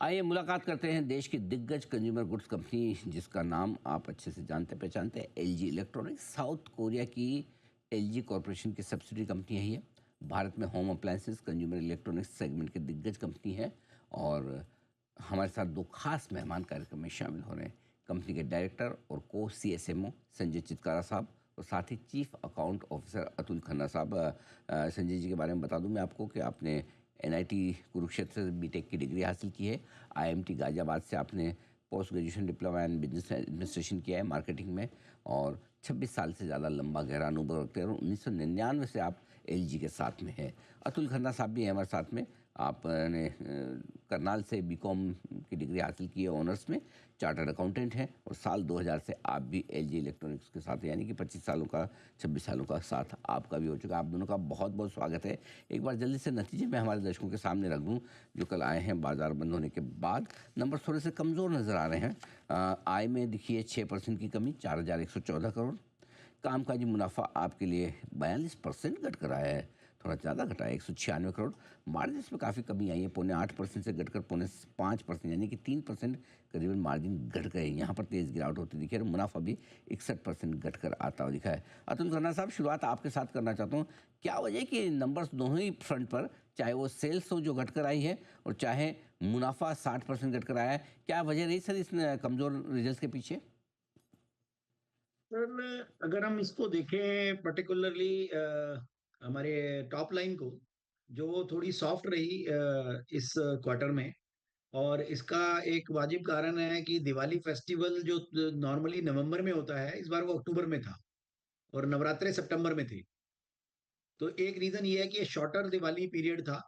आइए मुलाकात करते हैं देश की दिग्गज कंज्यूमर गुड्स कंपनी जिसका नाम आप अच्छे से जानते पहचानते हैं, एलजी इलेक्ट्रॉनिक्स। साउथ कोरिया की एलजी कॉरपोरेशन की सब्सिडी कंपनी है ये। भारत में home appliances consumer electronics segment की दिग्गज कंपनी है। और हमारे साथ दो खास मेहमान कार्यक्रम में शामिल हो रहे हैं। कंपनी के डायरेक्टर और को सीएसएमओ संजय चितकारा साहब, और साथ ही chief account officer Atul Khanna साहब। संजय जी के बारे में बता दूं मैं आपको कि आपने एनआईटी कुरुक्षेत्र से बीटेक की डिग्री हासिल की है। आईएमटी गाजियाबाद से आपने post graduation diploma and business administration किया है मार्केटिंग में। और 26 साल से ज़्यादा लंबा गहरा अनुभव रखते हैं और 1999 से आप एलजी के साथ में है। अतुल खन्ना साहब भी हैं हमारे साथ में। आपने करनाल से बीकॉम की डिग्री हासिल की है ऑनर्स में, चार्टर्ड अकाउंटेंट हैं, और साल 2000 से आप भी एलजी इलेक्ट्रॉनिक्स के साथ हैं, यानी कि 25 सालों का 26 सालों का साथ आपका भी हो चुका है। आप दोनों का बहुत बहुत स्वागत है। एक बार जल्दी से नतीजे मैं हमारे दर्शकों के सामने रख दूं जो कल आए हैं बाजार बंद होने के बाद। नंबर थोड़े से कमज़ोर नज़र आ रहे हैं। आय में दिखिए 6% की कमी, 4114 करोड़। कामकाजी मुनाफा आपके लिए 42% घट कर आया है, थोड़ा ज़्यादा घटा है, 196 करोड़। मार्जिन में काफ़ी कमी आई है, 0.8% से घटकर 0.5%, यानी कि 3% करीबन मार्जिन घट गए। यहाँ पर तेज़ गिरावट होती दिखी है और मुनाफा भी 61% घट कर आता हुआ दिखा है। अतुल खन्ना साहब, शुरुआत आपके साथ करना चाहता हूँ। क्या वजह है कि नंबर्स दोनों ही फ्रंट पर, चाहे वो सेल्स हो जो घट कर आई है और चाहे मुनाफा 60% घट कर आया है, क्या वजह रही सर इस कमज़ोर रिजल्ट के पीछे? सर, अगर हम इसको देखें पर्टिकुलरली हमारे टॉप लाइन को, जो वो थोड़ी सॉफ्ट रही इस क्वार्टर में। और इसका एक वाजिब कारण है कि दिवाली फेस्टिवल जो नॉर्मली नवंबर में होता है, इस बार वो अक्टूबर में था और नवरात्रे सितंबर में थे। तो एक रीजन ये है कि ये शॉर्टर दिवाली पीरियड था।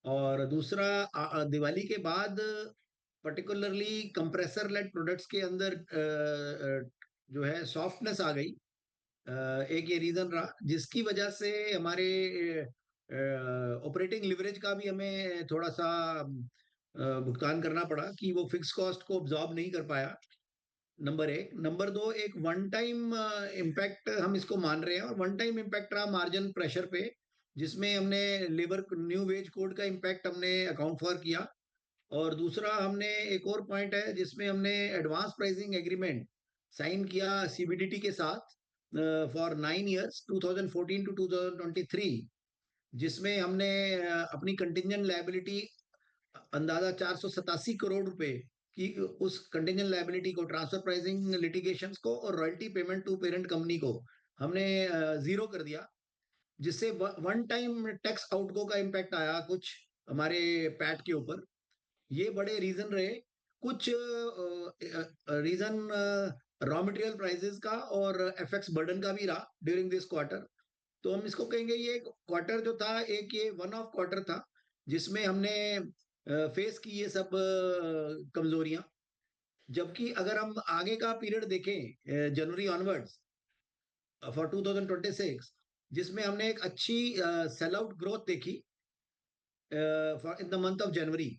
और दूसरा, दिवाली के बाद पर्टिकुलरली कंप्रेसर लेड प्रोडक्ट्स के अंदर जो है सॉफ्टनेस आ गई। एक ये रीजन रहा जिसकी वजह से हमारे ऑपरेटिंग लिवरेज का भी हमें थोड़ा सा भुगतान करना पड़ा कि वो फिक्स कॉस्ट को ऑब्जॉर्ब नहीं कर पाया। नंबर एक। नंबर दो, एक वन टाइम इम्पैक्ट हम इसको मान रहे हैं, और वन टाइम इम्पैक्ट रहा मार्जिन प्रेशर पे, जिसमें हमने लेबर न्यू वेज कोड का इम्पैक्ट हमने अकाउंट फॉर किया। और दूसरा, हमने एक और पॉइंट है जिसमें हमने एडवांस प्राइसिंग एग्रीमेंट साइन किया सीबीडीटी के साथ फॉर 9 ईयर्स, 2014 टू 2023, जिसमें हमने अपनी कंटिजेंट लायबिलिटी अंदाजा 487 करोड़ रुपए की, उस कंटिजेंट लायबिलिटी को, ट्रांसफर प्राइसिंग लिटिगेशंस को और royalty payment to parent company को हमने जीरो कर दिया। जिससे वन टाइम टैक्स आउटगो का इम्पैक्ट आया कुछ हमारे पैट के ऊपर। ये बड़े रीजन रहे। कुछ रीजन रॉ मटेरियल प्राइसेस का और एफएक्स बर्डन का भी रहा ड्यूरिंग दिस क्वार्टर। तो हम इसको कहेंगे, ये क्वार्टर जो था, एक ये वन ऑफ क्वार्टर था जिसमें हमने फेस की ये सब कमजोरियां। जबकि अगर हम आगे का पीरियड देखें, जनवरी ऑनवर्ड्स फॉर 2026, जिसमें हमने एक अच्छी सेल आउट ग्रोथ देखी for in the month of January,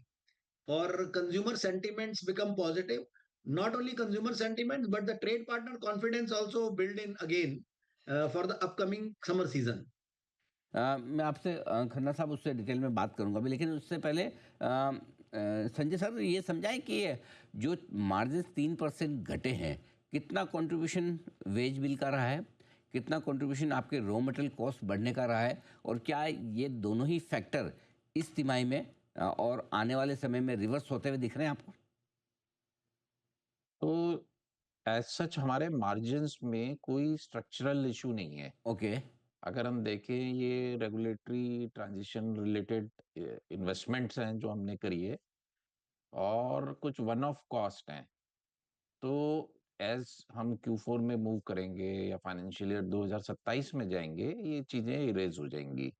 और consumer sentiments become positive. Not only consumer sentiments, but the trade partner confidence also build in again for the upcoming summer season. मैं आपसे खन्ना साहब उससे detail में बात करूंगा अभी, लेकिन उससे पहले संजय सर ये समझाएं कि ये जो मार्जिन 3% घटे हैं, कितना कंट्रीब्यूशन वेज बिल का रहा है, कितना कंट्रीब्यूशन आपके रॉ मटेरियल कॉस्ट बढ़ने का रहा है, और क्या ये दोनों ही फैक्टर इस तिमाही में और आने वाले समय में रिवर्स होते हुए दिख रहे हैं आपको? तो एज सच हमारे मार्जिन्स में कोई स्ट्रक्चरल इशू नहीं है। ओके। अगर हम देखें, ये रेगुलेटरी ट्रांजिशन रिलेटेड इन्वेस्टमेंट्स हैं जो हमने करी है, और कुछ वन ऑफ कॉस्ट हैं। तो एज हम Q4 में मूव करेंगे या फाइनेंशियल ईयर 2027 में जाएंगे, ये चीजें इरेज हो जाएंगी।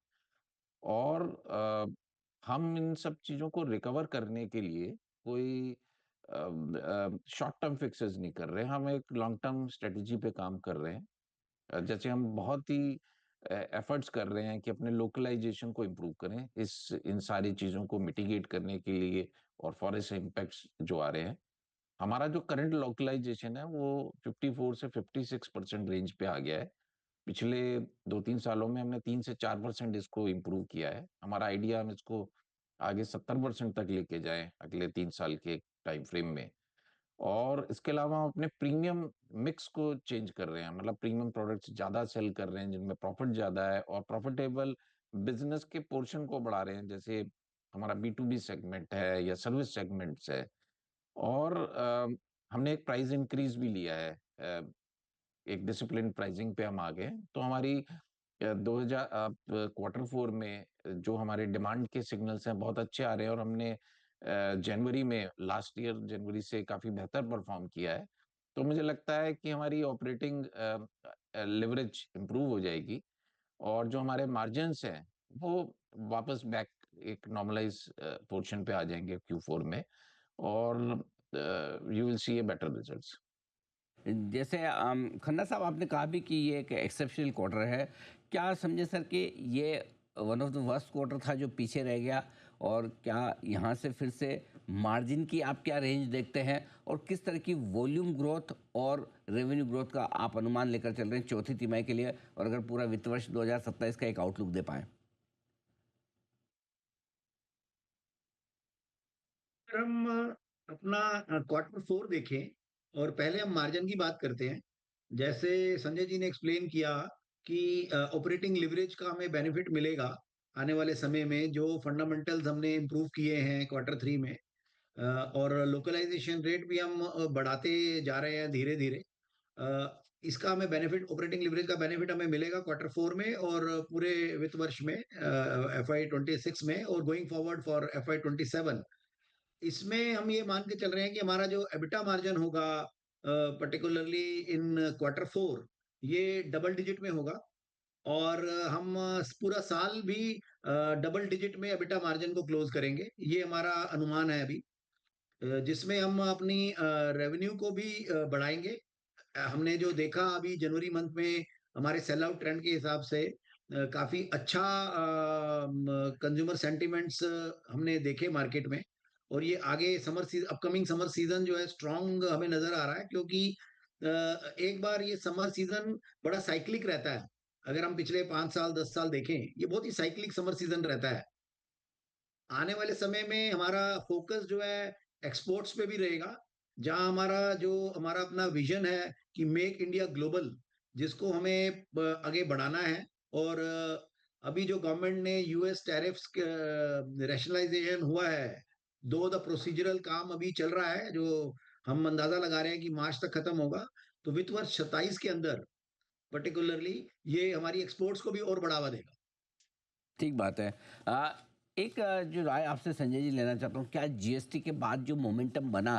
और हम इन सब चीजों को रिकवर करने के लिए कोई शॉर्ट टर्म फिक्सेस नहीं कर रहे, हम एक लॉन्ग टर्म स्ट्रेटजी पे काम कर रहे हैं। जैसे हम बहुत ही एफर्ट्स कर रहे हैं कि अपने लोकलाइजेशन को इम्प्रूव करें इस इन सारी चीजों को मिटिगेट करने के लिए, और फॉरेस्ट इम्पैक्ट्स जो आ रहे हैं। हमारा जो करंट लोकलाइजेशन है वो 54 से 56% रेंज पे आ गया है। पिछले 2-3 सालों में हमने 3 से 4% इसको इम्प्रूव किया है। हमारा आइडिया, हम इसको आगे 70% तक लेके जाएं अगले 3 साल के टाइम फ्रेम में। और इसके अलावा हम अपने प्रीमियम मिक्स को चेंज कर रहे हैं, मतलब प्रीमियम प्रोडक्ट्स ज्यादा सेल कर रहे हैं जिनमें प्रॉफिट ज्यादा है, और प्रॉफिटेबल बिजनेस के पोर्शन को बढ़ा रहे हैं, जैसे हमारा B2B सेगमेंट है या सर्विस सेगमेंट्स है। और हमने एक प्राइस इंक्रीज भी लिया है, एक डिसिप्लिन प्राइसिंग पे हम आ गए। तो हमारी 2000 क्वार्टर 4 में जो हमारे डिमांड के सिग्नल्स हैं बहुत अच्छे आ रहे हैं, और हमने जनवरी में लास्ट ईयर जनवरी से काफी बेहतर परफॉर्म किया है। तो मुझे लगता है कि हमारी ऑपरेटिंग लिवरेज इंप्रूव हो जाएगी, और जो हमारे मार्जिन्स हैं वो वापस बैक एक नॉर्मलाइज पोर्शन पे आ जाएंगे Q4 में, और you will see a better results. जैसे खन्ना साहब, आपने कहा भी कि ये एक एक्सेप्शनल क्वार्टर है। क्या समझे सर कि ये one of the worst quarter था जो पीछे रह गया, और क्या यहाँ से फिर से मार्जिन की आप क्या रेंज देखते हैं, और किस तरह की वॉल्यूम ग्रोथ और रेवेन्यू ग्रोथ का आप अनुमान लेकर चल रहे हैं चौथी तिमाही के लिए, और अगर पूरा वित्त वर्ष 2027 का एक आउटलुक दे पाएँ? अगर हम अपना क्वार्टर 4 देखें और पहले हम मार्जिन की बात करते हैं। जैसे संजय जी ने एक्सप्लेन किया कि ऑपरेटिंग लिवरेज का हमें बेनिफिट मिलेगा आने वाले समय में, जो फंडामेंटल्स हमने इम्प्रूव किए हैं क्वार्टर 3 में। और लोकलाइजेशन रेट भी हम बढ़ाते जा रहे हैं धीरे धीरे। इसका हमें बेनिफिट, ऑपरेटिंग लिवरेज का बेनिफिट हमें मिलेगा क्वार्टर 4 में और पूरे वित्त वर्ष में, FY 26 में, और गोइंग फॉरवर्ड फॉर FY 27। इसमें हम ये मान के चल रहे हैं कि हमारा जो एबिटा मार्जिन होगा पर्टिकुलरली इन क्वार्टर 4, ये डबल डिजिट में होगा। और हम पूरा साल भी डबल डिजिट में एबिटा मार्जिन को क्लोज करेंगे, ये हमारा अनुमान है अभी। जिसमें हम अपनी रेवेन्यू को भी बढ़ाएंगे। हमने जो देखा अभी जनवरी मंथ में, हमारे सेल आउट ट्रेंड के हिसाब से काफी अच्छा कंज्यूमर सेंटिमेंट्स हमने देखे मार्केट में। और ये आगे summer season, upcoming summer season जो है स्ट्रांग हमें नजर आ रहा है, क्योंकि एक बार ये समर सीजन बड़ा साइक्लिक रहता है। अगर हम पिछले 5 साल 10 साल देखें, ये बहुत ही साइक्लिक समर सीजन रहता है। आने वाले समय में हमारा फोकस जो है एक्सपोर्ट्स पे भी रहेगा, जहां हमारा अपना विजन है कि मेक इंडिया ग्लोबल, जिसको हमें आगे बढ़ाना है। और अभी जो गवर्नमेंट ने यूएस टैरिफ्स रैशनलाइजेशन हुआ है, दो द प्रोसीजरल काम अभी चल रहा है, जो हम अंदाजा लगा रहे हैं कि मार्च तक खत्म होगा। तो वित्त वर्ष 27 के अंदर पर्टिकुलरली ये हमारी एक्सपोर्ट्स को भी और बढ़ावा देगा। ठीक बात है। एक जो राय आपसे संजय जी लेना चाहता हूँ, क्या जीएसटी के बाद जो मोमेंटम बना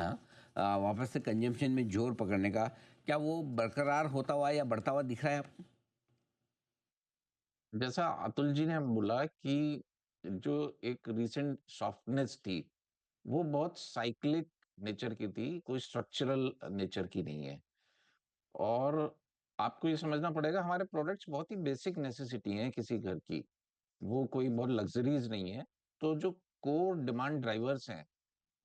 वापस से कंजम्पशन में जोर पकड़ने का, क्या वो बरकरार होता हुआ या बढ़ता हुआ दिख रहा है आपको? जैसा अतुल जी ने बोला कि जो एक रिसेंट सॉफ्टनेस थी वो बहुत साइक्लिक नेचर की थी, कोई स्ट्रक्चरल नेचर की नहीं है। और आपको ये समझना पड़ेगा हमारे प्रोडक्ट्स बहुत ही बेसिक नेसेसिटी हैं किसी घर की, वो कोई बहुत लग्जरीज नहीं है। तो जो कोर डिमांड ड्राइवर्स हैं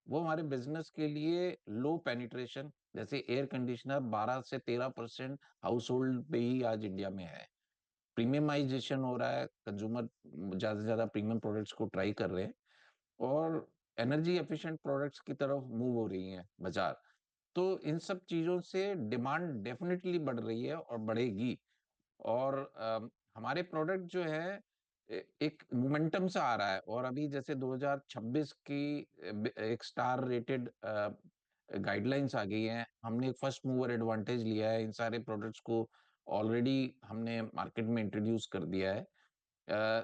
वो हमारे बिजनेस के लिए लो पेनिट्रेशन, जैसे एयर कंडीशनर 12 से 13% हाउस होल्ड पे ही आज इंडिया में है। प्रीमियमाइजेशन हो रहा है, कंज्यूमर ज्यादा से ज्यादा प्रीमियम प्रोडक्ट्स को ट्राई कर रहे हैं, और एनर्जी एफिशिएंट प्रोडक्ट्स की तरफ मूव हो रही है बाजार। तो इन सब चीजों से डिमांड डेफिनेटली बढ़ रही है और बढ़ेगी। और हमारे प्रोडक्ट जो है एक मोमेंटम से आ रहा है, और अभी जैसे 2026 की एक स्टार रेटेड गाइडलाइंस आ गई हैं, हमने एक फर्स्ट मूवर एडवांटेज लिया है, इन सारे प्रोडक्ट्स को ऑलरेडी हमने मार्केट में इंट्रोड्यूस कर दिया है।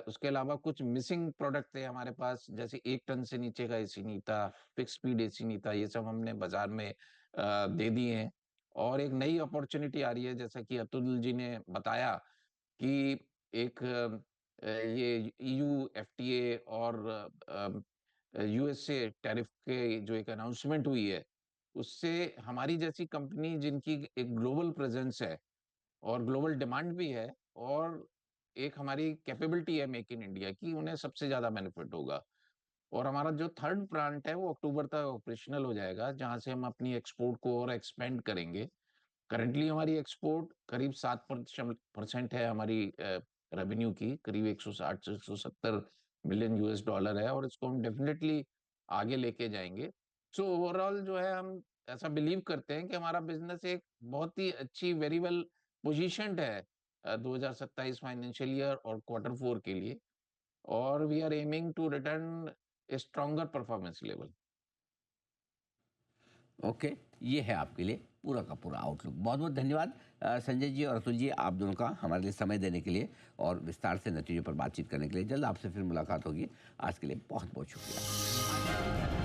उसके अलावा कुछ मिसिंग प्रोडक्ट थे हमारे पास, जैसे 1 टन से नीचे का एसी नहीं था, फिक्स स्पीड एसी नहीं था, ये सब हमने बाजार में दे दिए हैं। और एक नई अपॉर्चुनिटी आ रही है, जैसा कि अतुल जी ने बताया कि एक ये EU FTA और USA टैरिफ के जो एक अनाउंसमेंट हुई है, उससे हमारी जैसी कंपनी जिनकी एक ग्लोबल प्रेजेंस है और ग्लोबल डिमांड भी है, और एक हमारी कैपेबिलिटी है मेक इन इंडिया की, उन्हें सबसे ज्यादा बेनिफिट होगा। और हमारा जो थर्ड प्लांट है वो अक्टूबर तक ऑपरेशनल हो जाएगा, जहां से हम अपनी एक्सपोर्ट को और एक्सपेंड करेंगे। करंटली हमारी एक्सपोर्ट करीब 7% है हमारी रेवेन्यू की, करीब 160 से 170 मिलियन यूएस डॉलर है और इसको हम डेफिनेटली आगे लेके जाएंगे। सो ओवरऑल जो है हम ऐसा बिलीव करते हैं कि हमारा बिजनेस एक बहुत ही अच्छी वेरी वेल पोजीशनड है 2027 फाइनेंशियल ईयर और क्वार्टर 4 के लिए, और we are aiming to return a stronger performance level. Okay, ये है आपके लिए पूरा का पूरा आउटलुक। बहुत बहुत धन्यवाद संजय जी और अतुल जी, आप दोनों का हमारे लिए समय देने के लिए और विस्तार से नतीजों पर बातचीत करने के लिए। जल्द आपसे फिर मुलाकात होगी। आज के लिए बहुत बहुत शुक्रिया।